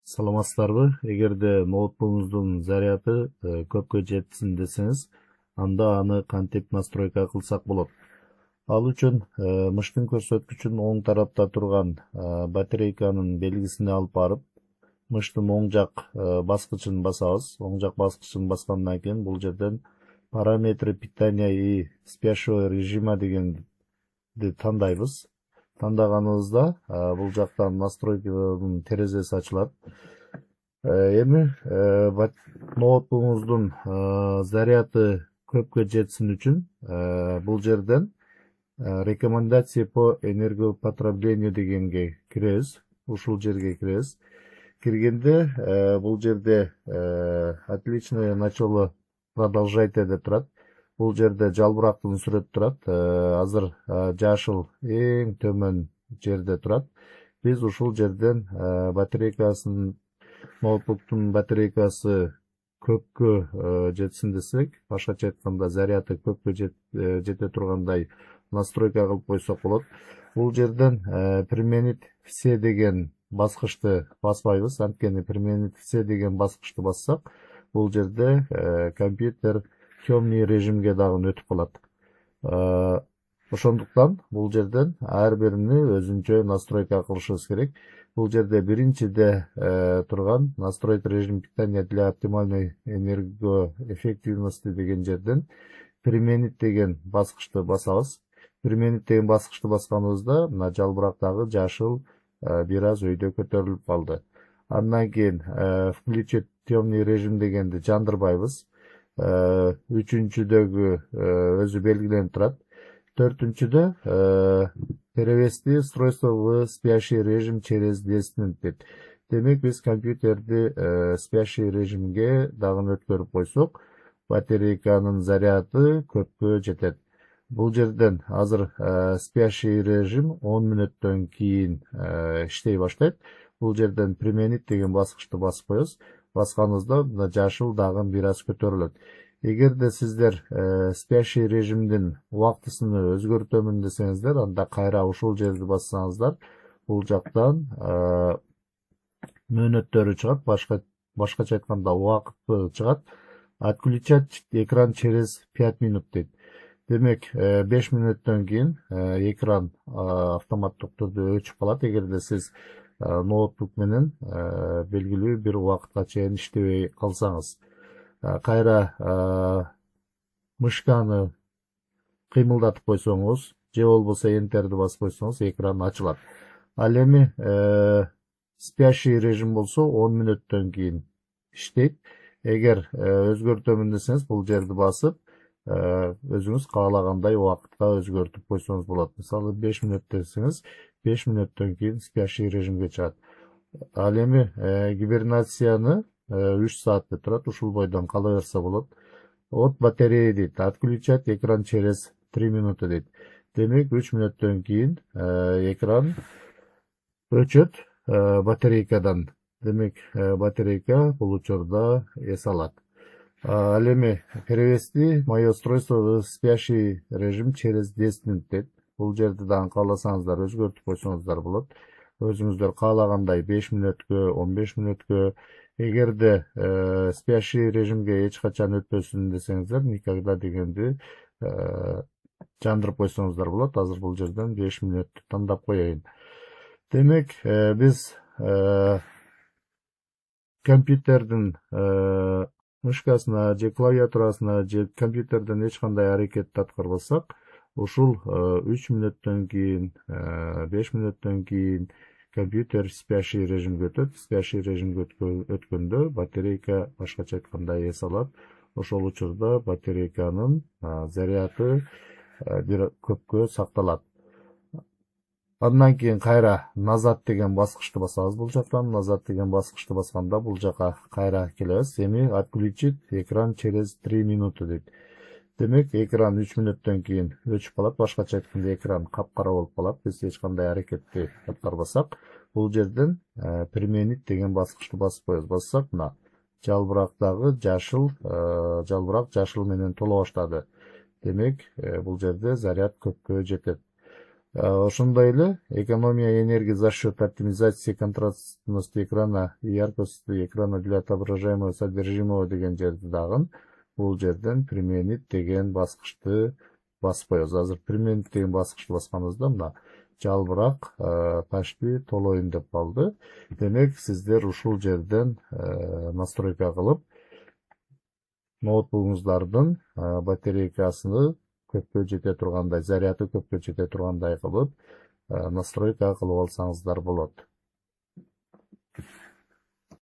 Саламатсыздарбы? Эгерде ноутбугуңуздун заряды көпкө жетсин десеңиз, анда аны кантип настройка кылсак болот? Ал үчүн мыштын көрсөткүчүн оң тарапта турган батарейканын белгисине алып барып, мыштын оң жак баскычын басабыз. Оң жак баскычын баскандан кийин бул жерден параметры питания и спящего режима дегенди тандайбыз. Тандаганыбызда бул жактан настройканын терезеси ачылат. Эми ноутбугуңуздун заряды көпкө жетсин үчүн бул жерден рекомендации по энергопотреблению дегенге киребиз. Ушул жерге киребиз. Киргенде бул жерде отличное начало продолжайте деп турат. Бул жерде жалбырактын сүрөтү турат. Азыр жашыл эң төмөн жерде турат. Биз ушул жерден батарейкасын ноутбуктун батарейкасы көпкө жетсин десек, башкача айтканда заряды көпкө жете тургандай настройка кылып койсок болот. Бул жерден применить все деген баскычты баспайбыз. Анткени применить все деген баскычты бассак, бул жерде компьютер темный режимге дагы өтүп калат. Ошондуктан бул жерден ар бирини өзүнчө настройка кылышыбыз керек. Бул жерде биринчиде турган настроить режим питания для оптимальной энергоэффективности деген жерден применить деген баскычты басабыз. Применить деген баскычты басканыбызда мына жалбырактагы жашыл бир аз өйдө көтөрүлүп калды. Андан кийин включить темный режим дегенди жандырбайбыз. Үчүнчүдөгү өзү белгиленип турат. Төртүнчүдө перевести устройство в спящий режим через 10 минут дейт. Демек биз компьютерди спящий режимге дагы өткөрүп койсок, батарейканын заряды көпкө жетет. Бул жерден азыр спящий режим 10 мүнөттөн кийин иштей баштайт. Бул жерден применить деген баскычты басып коебуз. Басканыбызда мына жашыл дагы бир аз көтөрүлөт. Эгерде сиздер спящий режимдин убактысын өзгөртөмүн десеңиздер, анда кайра ушул жерди бассаңыздар, бул жактан мөөнөттөрү чыгат, башкача айтканда убакыты чыгат. Отключать экран через 5 минут дейт. Демек 5 мүнөттөн кийин экран автоматтык түрдө өчүп калат, эгерде сиз ноутбук менен белгилүү бир убакытка чейин иштебей калсаңыз. Кайра мышканы кыймылдатып койсоңуз, же болбосо энтерди басып койсоңуз, экран ачылат. Ал эми спящий режим болсо 10 мүнөттөн кийин иштейт. Эгер өзгөртөмүн десеңиз, бул жерди басып, өзүңүз каалагандай убакытка өзгөртүп койсоңуз болот. Мисалы 5 мүнөт десеңиз, 5 мүнөттөн кийин спящий режимге чыгат. Ал эми гибернацияны 3 саат деп турат, ушул бойдон кала берсе болот. От батареи дейт, отключать экран через 3 минуты дейт. Демек 3 мүнөттөн кийин экран өчөт батарейкадан. Демек батарейка бул учурда эс алат. Ал эми перевести мое устройство в спящий режим через 10 минут дейт. Бул жерди дагы кааласаңыздар өзгөртүп койсоңуздар болот. Өзүңүздөр каалагандай 5 мүнөткө, 15 мүнөткө, эгерде спящий режимге эч качан өтпөсүн десеңиздер, никогда дегенди жандырып койсоңуздар болот. Азыр бул жерден 5 мүнөттү тандап коеюн. Демек биз компьютердин мышкасына же клавиатурасына же компьютерден эч кандай аракет аткарбасак, ушул 3 мүнөттөн кийин, 5 мүнөттөн кийин компьютер спящий режимге өтөт. Спящий режимге өткөндө батарейка башкача айтканда эс алат. Ошол учурда батарейканын заряды бир көпкө сакталат. Андан кийин кайра назад деген баскычты басабыз бул жактан. Назад деген баскычты басканда бул жака кайра келебиз. Эми отключить экран через 3 минуты дейт. Демек экран 3 мүнөттөн кийин өчүп калат. Башкача айтканда экран капкара болуп калат. Биз эч кандай аракетти аткарбасак, бул жерден применить деген баскычты басып коебуз. Бассак, мына жалбырактагы жашыл, жалбырак жашыл менен тола баштады. Демек бул жерде заряд көпкө жетет. Ошондой эле экономия энергии за счет оптимизации контрастности экрана и яркости экрана для отображаемого содержимого деген жерди дагы бул жерден применить деген баскычты басып коебуз. Азыр применить деген баскычты басканыбызда мына жалбырак почти толоюн деп калды. Демек сиздер ушул жерден настройка кылып ноутбугуңуздардын батарейкасыны көпкө жете тургандай, заряды көпкө жете тургандай кылып настройка кылып алсаңыздар болот.